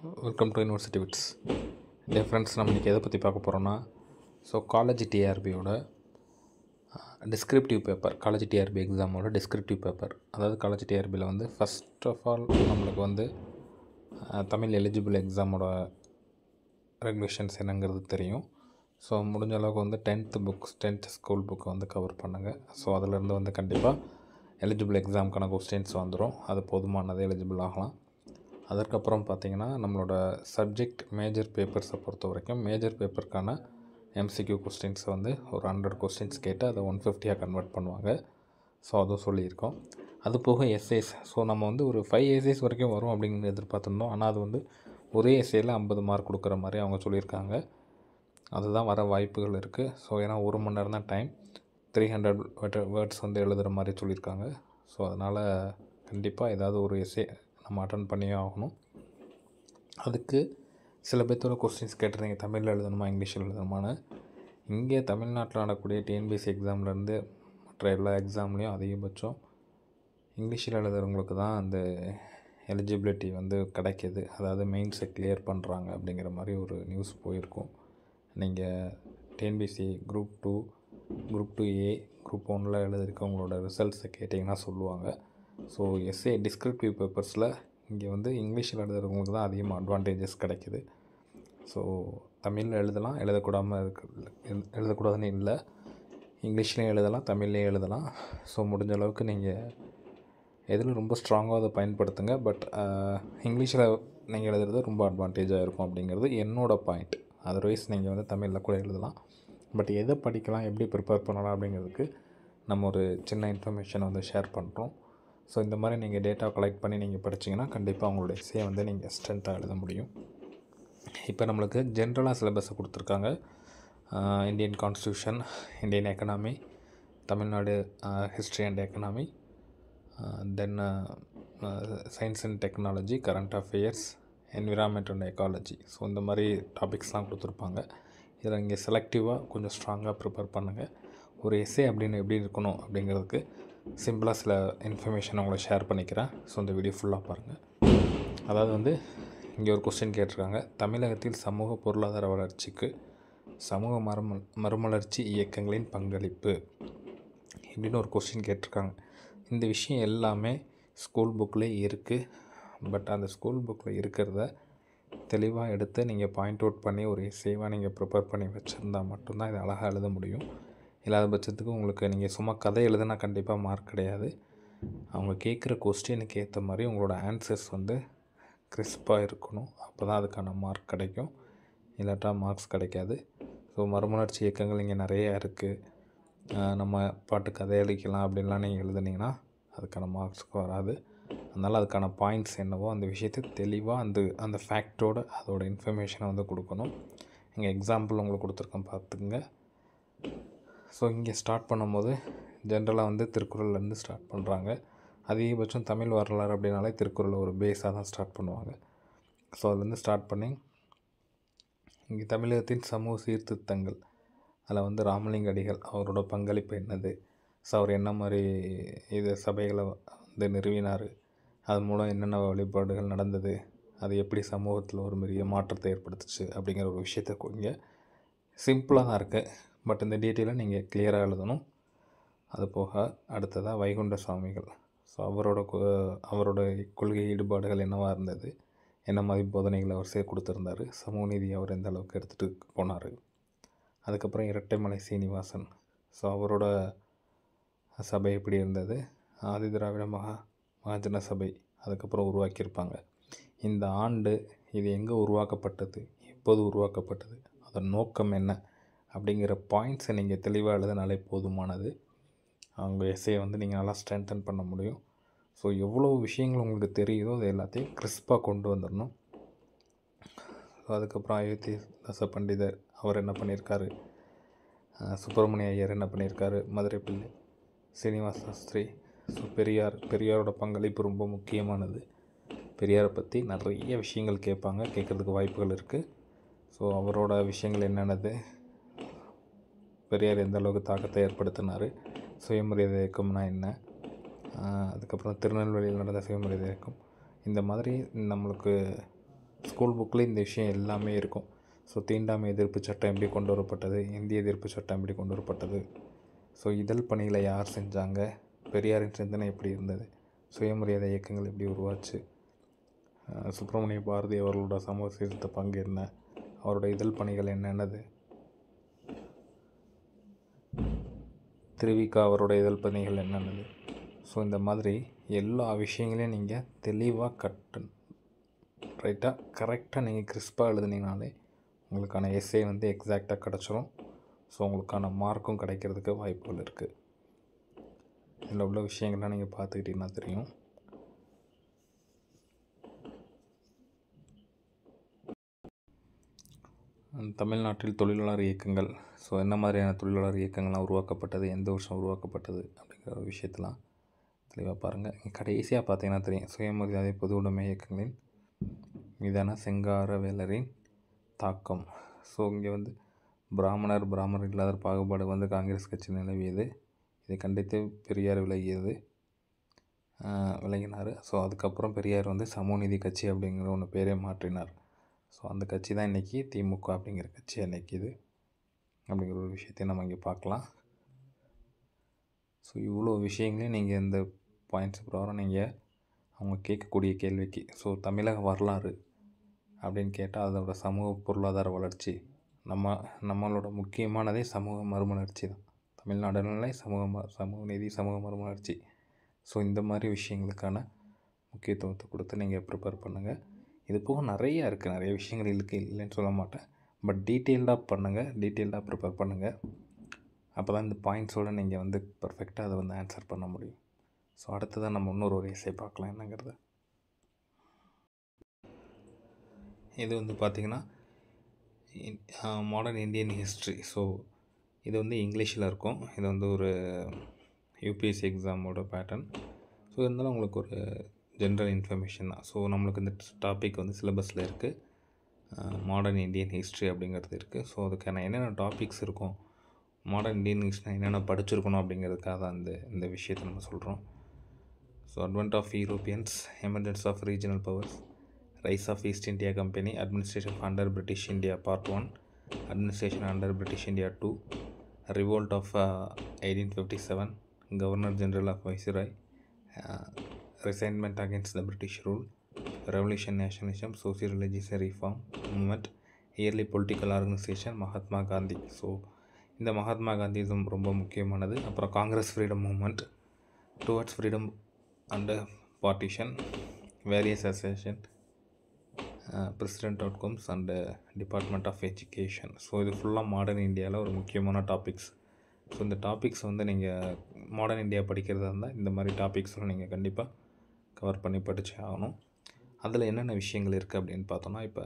Welcome to university wits. டே friends, நம்ம இன்றைக்கி எதை பற்றி பார்க்க போகிறோன்னா, காலேஜ் டிஆர்பியோட டிஸ்கிரிப்டிவ் பேப்பர், காலேஜ் டிஆர்பி எக்ஸாமோட டிஸ்கிரிப்டிவ் பேப்பர். அதாவது காலேஜ் டிஆர்பியில் ஃபஸ்ட் ஆஃப் ஆல் நம்மளுக்கு தமிழ் எலிஜிபிள் எக்ஸாமோட ரெகுலேஷன்ஸ் என்னங்கிறது தெரியும். முடிஞ்ச அளவுக்கு 10th ஸ்கூல் புக்கை கவர் பண்ணுங்கள். அதிலேருந்து கண்டிப்பாக எலிஜிபிள் எக்ஸாமுக்கான கொஸ்டின்ஸ் வந்துடும். அது போதுமானது, எலிஜிபிள் ஆகலாம். அதற்கப்புறம் பார்த்திங்கன்னா, நம்மளோட சப்ஜெக்ட் மேஜர் பேப்பர்ஸை பொறுத்த வரைக்கும் மேஜர் பேப்பருக்கான எம்சிக்யூ கொஸ்டின்ஸ் ஒரு 100 கொஸ்டின்ஸ் கேட்டு அதை 150 கன்வெர்ட் பண்ணுவாங்க. அதுவும் சொல்லியிருக்கோம். அது போக எஸ்ஏஸ். நம்ம ஒரு 5 எஸ்ஏஸ் வரைக்கும் வரும் அப்படிங்கிறது எதிர்பார்த்துருந்தோம். ஆனால் அது ஒரே எஸ்ஏயில் 50 மார்க் கொடுக்குற மாதிரி அவங்க சொல்லியிருக்காங்க. அதுதான் வர வாய்ப்புகள் இருக்குது. ஏன்னா 1 மணி நேரம் தான் டைம், 300 வேர்ட்ஸ் எழுதுகிற மாதிரி சொல்லியிருக்காங்க. அதனால் கண்டிப்பாக ஏதாவது ஒரு எஸ்ஏ நம்ம அட்டன் பண்ணியே ஆகணும். அதுக்கு சில பேர்த்தோட கொஸ்டின்ஸ் கேட்டிருந்தீங்க, தமிழில் எழுதணுமா இங்கிலீஷில் எழுதணுமான்னு. இங்கே தமிழ்நாட்டில் நடக்கக்கூடிய டிஎன்பிஎஸ்சி எக்ஸாம்லேருந்து மற்ற எல்லா எக்ஸாம்லேயும் அதிகபட்சம் இங்கிலீஷில் எழுதுறவங்களுக்கு தான் அந்த எலிஜிபிலிட்டி கிடைக்கிது. அதாவது மெயின்ஸை கிளியர் பண்ணுறாங்க அப்படிங்கிற மாதிரி ஒரு நியூஸ் போயிருக்கும். நீங்கள் TNPSC group 2, group 2A, group 1 எழுதிருக்கவங்களோட ரிசல்ட்ஸை கேட்டிங்கன்னா சொல்லுவாங்க. எஸ்ஏ டிஸ்கிரிப்டிவ் பேப்பர்ஸில் இங்கே இங்கிலீஷில் எழுதுறவங்களுக்கு தான் அதிகமாக அட்வான்டேஜஸ் கிடைக்கிது. தமிழில் எழுதலாம், எழுதக்கூடாதுன்னு இல்லை. இங்கிலீஷ்லேயும் எழுதலாம், தமிழ்லேயும் எழுதலாம். முடிஞ்ச அளவுக்கு நீங்கள் எதில் ரொம்ப ஸ்ட்ராங்காக அதை பயன்படுத்துங்க. பட் இங்கிலீஷில் நீங்கள் எழுதுறது ரொம்ப அட்வான்டேஜாக இருக்கும் அப்படிங்கிறது என்னோடய பாயிண்ட். அதர்வைஸ் நீங்கள் தமிழில் கூட எழுதலாம். பட் எதை படிக்கலாம், எப்படி ப்ரிப்பேர் பண்ணலாம் அப்படிங்கிறதுக்கு நம்ம ஒரு சின்ன இன்ஃபர்மேஷனை ஷேர் பண்ணுறோம். இந்த மாதிரி நீங்கள் டேட்டா கலெக்ட் பண்ணி நீங்கள் படிச்சிங்கன்னா கண்டிப்பாக உங்களோட எஸ்ஸே நீங்கள் ஸ்ட்ரென்த்தாக எழுத முடியும். இப்போ நம்மளுக்கு ஜென்ரலாக சிலபஸை கொடுத்துருக்காங்க. Indian constitution, Indian economy, Tamil Nadu history and economy, then science and technology, current affairs, environment and ecology. இந்த மாதிரி டாபிக்ஸ்லாம் கொடுத்துருப்பாங்க. இதில் நீங்கள் செலக்டிவாக கொஞ்சம் ஸ்ட்ராங்காக ப்ரிப்பேர் பண்ணுங்கள். ஒரு எஸ்ஸே அப்படின்னு எப்படி இருக்கணும் அப்படிங்கிறதுக்கு சிம்பிளாக சில இன்ஃபர்மேஷன் உங்களை ஷேர் பண்ணிக்கிறேன். இந்த வீடியோ ஃபுல்லாக பாருங்கள். அதாவது இங்கே ஒரு கொஸ்டின் கேட்டிருக்காங்க. தமிழகத்தில் சமூக பொருளாதார வளர்ச்சிக்கு சமூக மறுமலர்ச்சி இயக்கங்களின் பங்களிப்பு இப்படின்னு ஒரு கொஸ்டின் கேட்டிருக்காங்க. இந்த விஷயம் எல்லாமே ஸ்கூல் புக்கில் இருக்குது. பட் அந்த ஸ்கூல் புக்கில் இருக்கிறத தெளிவாக எடுத்து நீங்கள் பாயிண்ட் அவுட் பண்ணி ஒரு எஸ்ஸேவாக நீங்கள் ப்ரிப்பேர் பண்ணி வச்சுருந்தால் மட்டும்தான் இதை அழகாக எழுத முடியும். இல்லாத பட்சத்துக்கு உங்களுக்கு நீங்கள் சும்மா கதை எழுதுனா கண்டிப்பாக மார்க் கிடையாது. அவங்க கேட்குற கொஸ்டினுக்கு ஏற்ற மாதிரி உங்களோட ஆன்சர்ஸ் கிறிஸ்பாக இருக்கணும். அப்போ தான் அதுக்கான மார்க் கிடைக்கும். இல்லாட்டா மார்க்ஸ் கிடைக்காது. மறுமலர்ச்சி இயக்கங்கள் இங்கே நிறையா இருக்குது. நம்ம பாட்டு கதை அளிக்கலாம் அப்படின்லாம் நீங்கள் எழுதுனீங்கன்னா அதுக்கான மார்க்ஸுக்கு வராது. அதனால் அதுக்கான பாயிண்ட்ஸ் என்னவோ அந்த விஷயத்தை தெளிவாக அந்த ஃபேக்டோட அதோட இன்ஃபர்மேஷனை கொடுக்கணும். இங்கே எக்ஸாம்பிள் உங்களுக்கு கொடுத்துருக்கேன், பார்த்துக்குங்க. இங்கே ஸ்டார்ட் பண்ணும்போது ஜென்ரலாக திருக்குறள்லேருந்து ஸ்டார்ட் பண்ணுறாங்க. அதிகபட்சம் தமிழ் வரலாறு அப்படின்னாலே திருக்குறளை ஒரு பேஸாக தான் ஸ்டார்ட் பண்ணுவாங்க. அதுலேருந்து ஸ்டார்ட் பண்ணி இங்கே தமிழகத்தின் சமூக சீர்திருத்தங்கள், அதில் ராமலிங்க அடிகள் அவரோட பங்களிப்பு என்னது, அவர் என்ன மாதிரி இது சபைகளை நிறுவினார், அது மூலம் என்னென்ன வழிபாடுகள் நடந்தது, அது எப்படி சமூகத்தில் ஒரு பெரிய மாற்றத்தை ஏற்படுத்துச்சு அப்படிங்கிற ஒரு விஷயத்தை இங்கே சிம்பிளாக தான் இருக்குது. பட் இந்த டீட்டெயிலை நீங்கள் கிளியராக எழுதணும். அது போக அடுத்ததாக வைகுண்ட சுவாமிகள். அவரோட கொள்கை ஈடுபாடுகள் என்னவாக இருந்தது, என்ன மாதிரி போதனைகள் அவர் கொடுத்துருந்தார், சமூக நீதி அவர் எந்த அளவுக்கு எடுத்துகிட்டு போனார். அதுக்கப்புறம் இரட்டைமலை சீனிவாசன், அவரோட சபை எப்படி இருந்தது, ஆதி திராவிட மகாஜன சபை அதுக்கப்புறம் உருவாக்கியிருப்பாங்க. இந்த ஆண்டு இது எங்கே உருவாக்கப்பட்டது, எப்போது உருவாக்கப்பட்டது, அதன் நோக்கம் என்ன அப்படிங்கிற பாயிண்ட்ஸை நீங்கள் தெளிவாக எழுதினாலே போதுமானது. அவங்க எஸ்ஸே நீங்கள் நல்லா ஸ்ட்ரென்தன் பண்ண முடியும். எவ்வளோ விஷயங்கள் உங்களுக்கு தெரியுதோ அது எல்லாத்தையும் கிறிஸ்பாக கொண்டு வந்துடணும். அதுக்கப்புறம் அயோத்திதாச பண்டிதர் அவர் என்ன பண்ணியிருக்காரு, சுப்பிரமணிய ஐயர் என்ன பண்ணியிருக்காரு, மதுரை பிள்ளை, சீனிவாச சாஸ்திரி, பெரியாரோட பங்களிப்பு ரொம்ப முக்கியமானது. பெரியாரை பற்றி நிறைய விஷயங்கள் கேட்குறதுக்கு வாய்ப்புகள் இருக்குது. அவரோட விஷயங்கள் என்னென்னது, பெரியார் எந்த அளவுக்கு தாக்கத்தை ஏற்படுத்தினார், சுயமரியாதை இயக்கம்னா என்ன, அதுக்கப்புறம் திருநெல்வேலியில் நடந்த சுயமரியாதை இயக்கம், இந்த மாதிரி நம்மளுக்கு ஸ்கூல் புக்கில் இந்த விஷயம் எல்லாமே இருக்கும். ஸோ தீண்டாமை எதிர்ப்பு சட்டம் எப்படி கொண்டு வரப்பட்டது, இந்திய எதிர்ப்பு சட்டம் எப்படி கொண்டு வரப்பட்டது, ஸோ இதழ் பணிகளை யார் செஞ்சாங்க, பெரியாரின் சிந்தனை எப்படி இருந்தது, சுயமரியாதை இயக்கங்கள் எப்படி உருவாச்சு, சுப்பிரமணிய பாரதி அவர்களோட சமூக சீர்திருத்த பங்கு என்ன, அவரோட இதழ் பணிகள் என்னென்னது, திருவிக்கா அவரோட இதழ் பணிகள் என்னென்னது. ஸோ இந்த மாதிரி எல்லா விஷயங்களையும் நீங்கள் தெளிவாக ரைட்டாக கரெக்டாக நீங்கள் கிறிஸ்பாக எழுதுனீங்கனாலே உங்களுக்கான எஸ்ஸே வந்து எக்ஸாக்டாக கிடச்சிரும். ஸோ உங்களுக்கான மார்க்கும் கிடைக்கிறதுக்கு வாய்ப்புகள் இருக்குது. இதில் உள்ள விஷயங்கள்லாம் நீங்கள் பார்த்துக்கிட்டிங்கன்னா தெரியும். தமிழ்நாட்டில் தொழிலாளர் இயக்கங்கள், ஸோ என்ன மாதிரியான தொழிலாளர் இயக்கங்கள்லாம் உருவாக்கப்பட்டது, எந்த வருஷம் உருவாக்கப்பட்டது அப்படிங்கிற ஒரு விஷயத்தெலாம் தெளிவாக பாருங்கள். கடைசியாக பார்த்தீங்கன்னா தெரியும், சுயமரியாதை பொது உடைமை இயக்கங்களின் மீதான செங்காரவேலரின் தாக்கம். ஸோ இங்கே வந்து பிராமணர் இல்லாத பாகுபாடு வந்து காங்கிரஸ் கட்சி நிலவியது. இதை கண்டித்து பெரியார் விலகினார். ஸோ அதுக்கப்புறம் பெரியார் வந்து சமூக நீதி கட்சி அப்படிங்கிற ஒன்று பேரே மாற்றினார். ஸோ அந்த கட்சி தான் இன்றைக்கி திமுக அப்படிங்கிற கட்சியை நிற்கிது அப்படிங்கிற ஒரு விஷயத்தையும் நம்ம இங்கே பார்க்கலாம். ஸோ இவ்வளோ விஷயங்களையும் நீங்கள் இந்த பாயிண்ட்ஸ் பிரகாரம் நீங்கள் அவங்க கேட்கக்கூடிய கேள்விக்கு, ஸோ தமிழக வரலாறு அப்படின்னு கேட்டால் அதோட சமூக பொருளாதார வளர்ச்சி, நம்மளோட முக்கியமானதே சமூக மறுமலர்ச்சி தான். தமிழ்நாடுனாலே சமூக நீதி, சமூக மறுமலர்ச்சி. ஸோ இந்த மாதிரி விஷயங்களுக்கான முக்கியத்துவத்தை கொடுத்து நீங்கள் ப்ரிப்பேர் பண்ணுங்கள். இது போக நிறைய இருக்குது, நிறைய விஷயங்கள் இல்லைன்னு சொல்ல மாட்டேன். பட் டீட்டெயில்டாக ப்ரிப்பேர் பண்ணுங்கள். அப்போ தான் இந்த பாயிண்ட்ஸோடு நீங்கள் வந்து பர்ஃபெக்டாக அதை வந்து ஆன்சர் பண்ண முடியும். ஸோ அடுத்ததான் நம்ம இன்னொரு எஸ்ஸே பார்க்கலாம் என்னங்கிறது. இது வந்து பார்த்திங்கன்னா மாடர்ன் இந்தியன் ஹிஸ்ட்ரி. ஸோ இது வந்து இங்கிலீஷில் இருக்கும். இது வந்து ஒரு யூபிஎஸ்சி எக்ஸாமோட பேட்டர்ன். ஸோ இருந்தாலும் உங்களுக்கு ஒரு ஜென்ரல் இன்ஃபர்மேஷன் தான். ஸோ நம்மளுக்கு இந்த டாபிக் வந்து சிலபஸில் இருக்குது. மாடர்ன் இந்தியன் ஹிஸ்ட்ரி அப்படிங்கிறது இருக்குது. ஸோ அதுக்கான என்னென்ன டாபிக்ஸ் இருக்கும், மாடர்ன் இந்தியன் ஹிஸ்ட்ரி என்னென்ன படிச்சிருக்கணும் அப்படிங்கிறதுக்காக தான் இந்த விஷயத்தை நம்ம சொல்கிறோம். So advent of Europeans, emergence of regional powers, rise of East India Company, administration under British India part 1, administration under British India 2, revolt of 1857, governor general of viceroy, resentment against the British rule, revolution, nationalism, social religious reform movement, early political organization, Mahatma Gandhi. So இந்த மகாத்மா காந்திசம் ரொம்ப முக்கியமானது. அப்புறம் Congress freedom movement, towards freedom under partition, various association, president outcomes and department of education. So இது ஃபுல்லாக modern இந்தியாவில் ஒரு முக்கியமான topics. So இந்த டாபிக்ஸ் வந்து நீங்கள் மாடர்ன் இந்தியா படிக்கிறதா இருந்தால் இந்த மாதிரி டாபிக்ஸ்லாம் நீங்கள் கண்டிப்பாக கவர் பண்ணி படித்தே ஆகணும். அதில் என்னென்ன விஷயங்கள் இருக்குது அப்படின்னு பார்த்தோன்னா, இப்போ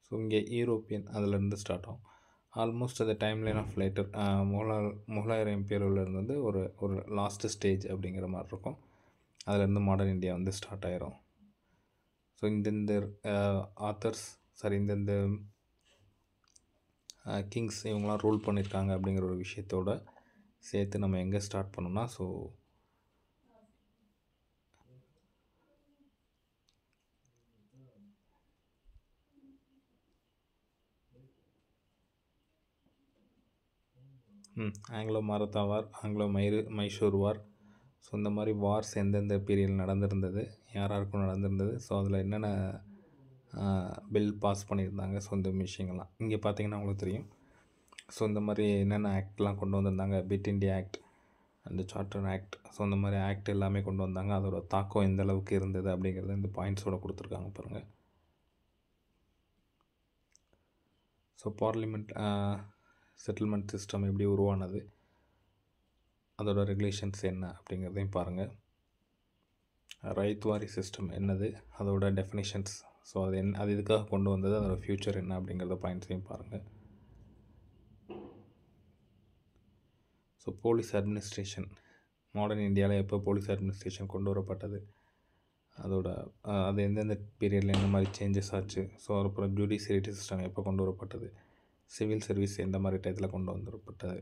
ஸோ இங்கே யூரோப்பியன் அதிலேருந்து ஸ்டார்ட் ஆகும். ஆல்மோஸ்ட் அந்த டைம்லைன் ஆஃப் லேட்டர் முகலாயர் எம்பீரியர்லேருந்து வந்து ஒரு லாஸ்ட்டு ஸ்டேஜ் அப்படிங்கிற மாதிரி இருக்கும். அதிலேருந்து மாடர்ன் இந்தியா வந்து ஸ்டார்ட் ஆயிரும். ஸோ இந்தந்த ஆத்தர்ஸ் இந்தந்த கிங்ஸ் இவங்களாம் ரூல் பண்ணியிருக்காங்க அப்படிங்கிற ஒரு விஷயத்தோடு சேர்த்து நம்ம எங்கே ஸ்டார்ட் பண்ணோம்னா, ஸோ ஆங்கிலோ மராத்தா வார், ஆங்கிலோ மைசூர் வார். ஸோ இந்த மாதிரி வார்ஸ் எந்தெந்த பீரியடில் நடந்திருந்தது, யாராருக்கும் நடந்திருந்தது, ஸோ அதில் என்னென்ன பில் பாஸ் பண்ணியிருந்தாங்க. ஸோ இந்த விஷயங்கள்லாம் இங்கே பார்த்தீங்கன்னா உங்களுக்கு தெரியும். ஸோ இந்த மாதிரி என்னென்ன ஆக்ட்லாம் கொண்டு வந்திருந்தாங்க, fit India act and charter act. So இந்த மாதிரி ஆக்ட் எல்லாமே கொண்டு வந்தாங்க. அதோட தாக்கம் எந்த அளவுக்கு இருந்தது அப்படிங்கிறது இந்த பாயிண்ட்ஸோடு கொடுத்துருக்காங்க பாருங்கள். ஸோ பார்லிமெண்ட் செட்டில்மெண்ட் சிஸ்டம் எப்படி உருவானது, அதோட ரெகுலேஷன்ஸ் என்ன அப்படிங்கிறதையும் பாருங்கள். ரைத்வாரி சிஸ்டம் என்னது, அதோட டெஃபினிஷன்ஸ், ஸோ அது எதுக்காக கொண்டு வந்தது, அதோட ஃப்யூச்சர் என்ன அப்படிங்கிறத பாயிண்ட்ஸையும் பாருங்கள். ஸோ போலீஸ் அட்மினிஸ்ட்ரேஷன், மாடர்ன் இந்தியாவில் எப்போ போலீஸ் அட்மினிஸ்ட்ரேஷன் கொண்டு வரப்பட்டது, அது எந்தெந்த பீரியடில் என்ன மாதிரி சேஞ்சஸ் ஆச்சு. ஸோ அப்புறம் ஜுடிஷியரி சிஸ்டம் எப்போ கொண்டு வரப்பட்டது, சிவில் சர்வீஸ் எந்த மாதிரி டயத்தில் கொண்டு வரப்பட்டது,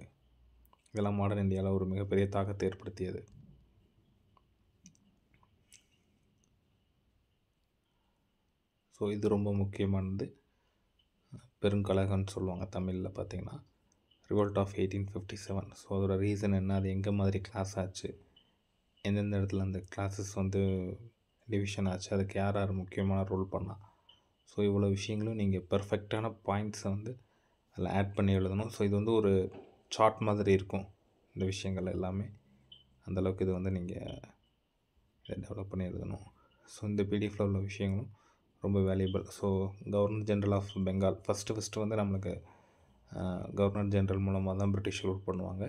இதெல்லாம் மாடர்ன் இந்தியாவில் ஒரு மிகப்பெரிய தாக்கத்தை ஏற்படுத்தியது. ஸோ இது ரொம்ப முக்கியமானது. பெருங்கலகம்னு சொல்லுவாங்க தமிழில் பார்த்திங்கன்னா, ரிவோல்ட் ஆஃப் 1857. ஸோ அதோட ரீசன் என்ன, அது எங்கே மாதிரி கிளாஸ் ஆச்சு, எந்தெந்த இடத்துல அந்த கிளாஸஸ் வந்து டிவிஷன் ஆச்சு, அதுக்கு யார் யார் முக்கியமான ரோல் பண்ணால். ஸோ இவ்வளோ விஷயங்களும் நீங்கள் பெர்ஃபெக்டான பாயிண்ட்ஸை வந்து அதில் ஆட் பண்ணி எழுதணும். ஸோ இது வந்து ஒரு சார்ட் மாதிரி இருக்கும் இந்த விஷயங்கள் எல்லாமே. அந்தளவுக்கு இது வந்து நீங்கள் இதை டெவலப் பண்ணி எழுதணும். ஸோ இந்த பிடிஎஃப்பில் உள்ள விஷயங்களும் ரொம்ப valuable. So governor general of Bengal first வந்து நம்மளுக்கு கவர்னர் ஜென்ரல் மூலமாக தான் பிரிட்டிஷ் ரூல் பண்ணுவாங்க.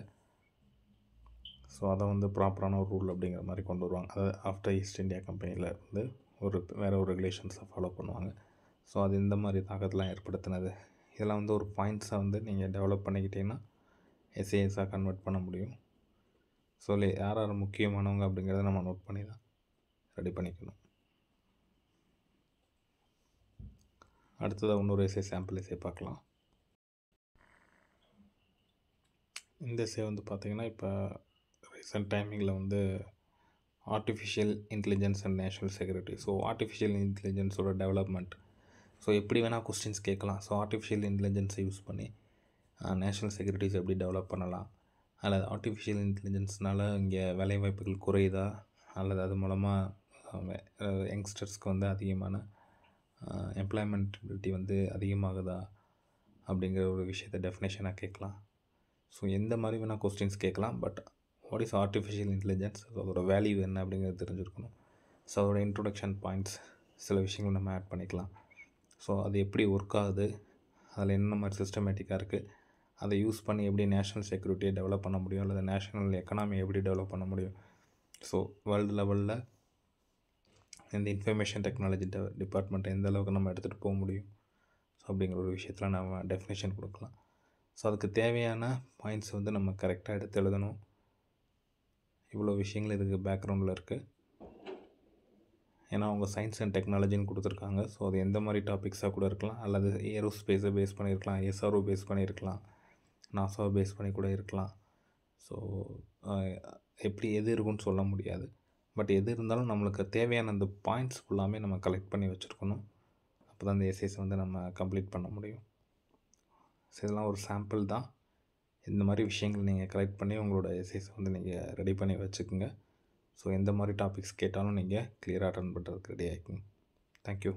ஸோ அதை வந்து ப்ராப்பரான ஒரு ரூல் அப்படிங்கிற மாதிரி கொண்டு வருவாங்க. அது ஆஃப்டர் ஈஸ்ட் இந்தியா கம்பெனியில் இருந்து வேறு ஒரு ரெகுலேஷன்ஸை ஃபாலோ பண்ணுவாங்க. ஸோ அது இந்த மாதிரி தாக்கத்தெலாம் ஏற்படுத்தினது. இதெல்லாம் வந்து ஒரு பாயிண்ட்ஸை வந்து நீங்கள் டெவலப் பண்ணிக்கிட்டீங்கன்னா எஸ்ஏஎஸாக கன்வெர்ட் பண்ண முடியும். ஸோ யார் யார் முக்கியமானவங்க அப்படிங்கிறத நம்ம நோட் பண்ணி தான் ரெடி பண்ணிக்கணும். அடுத்ததாக இன்னொரு எஸ்ஏ சாம்பிள் எஸ்ஏ பார்க்கலாம். இந்த எஸ்ஏ வந்து பார்த்திங்கன்னா, இப்போ ரீசெண்ட் டைமிங்கில் வந்து artificial intelligence and national security. So artificial இன்டெலிஜென்ஸோட டெவலப்மெண்ட். ஸோ எப்படி வேணால் கொஸ்டின்ஸ் கேட்கலாம். ஸோ ஆர்டிஃபிஷியல் இன்டெலிஜென்ஸை யூஸ் பண்ணி நேஷ்னல் செக்யூரிட்டிஸ் எப்படி டெவலப் பண்ணலாம், அல்லது ஆர்டிஃபிஷியல் இன்டெலிஜென்ஸ்னால் இங்கே வேலைவாய்ப்புகள் குறையுதா, அல்லது அது மூலமாக யங்ஸ்டர்ஸ்க்கு வந்து அதிகமான எம்ப்ளாய்மெண்ட்டபிலிட்டி வந்து அதிகமாகுதா அப்படிங்கிற ஒரு விஷயத்தை டெஃபினேஷனாக கேட்கலாம். ஸோ எந்த மாதிரி வேணால் கொஸ்டின்ஸ் கேட்கலாம். But what is artificial intelligence, அதோட வேல்யூ என்ன அப்படிங்கிறது தெரிஞ்சுருக்கணும். ஸோ அதோட இன்ட்ரொடக்ஷன் பாயிண்ட்ஸ் சில விஷயங்கள் நம்ம ஆட் பண்ணிக்கலாம். ஸோ அது எப்படி ஒர்க் ஆகுது, அதில் என்ன மாதிரி சிஸ்டமேட்டிக்காக இருக்குது, அதை யூஸ் பண்ணி எப்படி நேஷ்னல் செக்யூரிட்டியை டெவலப் பண்ண முடியும், அல்லது நேஷ்னல் எக்கனாமியை எப்படி டெவலப் பண்ண முடியும். ஸோ வேர்ல்டு லெவலில் இந்த இன்ஃபர்மேஷன் டெக்னாலஜி டிபார்ட்மெண்ட்டை எந்த அளவுக்கு நம்ம எடுத்துகிட்டு போக முடியும், ஸோ அப்படிங்கிற ஒரு விஷயத்தில் நம்ம டெஃபினேஷன் கொடுக்கலாம். ஸோ அதுக்கு தேவையான பாயிண்ட்ஸ் வந்து நம்ம கரெக்டாக எடுத்து எழுதணும். இவ்வளோ விஷயங்கள் இதுக்கு பேக்ரவுண்டில் இருக்குது. ஏன்னா அவங்க சயின்ஸ் அண்ட் டெக்னாலஜின்னு கொடுத்துருக்காங்க. ஸோ அது எந்த மாதிரி டாபிக்ஸாக கூட இருக்கலாம், அல்லது ஏரோஸ்பேஸை பேஸ் பண்ணியிருக்கலாம், எஸ்ஆர்ஓ பேஸ் பண்ணியிருக்கலாம், நாசாவை பேஸ் பண்ணி கூட இருக்கலாம். ஸோ எப்படி எது இருக்குன்னு சொல்ல முடியாது. பட் எது இருந்தாலும் நம்மளுக்கு தேவையான அந்த பாயிண்ட்ஸ் ஃபுல்லாமே நம்ம கலெக்ட் பண்ணி வச்சுருக்கணும். அப்போ தான் அந்த எஸ்ஏஸை வந்து நம்ம கம்ப்ளீட் பண்ண முடியும். ஸோ இதெல்லாம் ஒரு சாம்பிள் தான். இந்த மாதிரி விஷயங்கள் நீங்கள் கலெக்ட் பண்ணி உங்களோட எஸ்ஏஸை வந்து நீங்கள் ரெடி பண்ணி வச்சுக்கோங்க. ஸோ எந்த மாதிரி டாபிக்ஸ் கேட்டாலும் நீங்கள் கிளியராக அட்டன் பண்ணுறதுக்கு ரெடி ஆகிக்குங்க. தேங்க்யூ.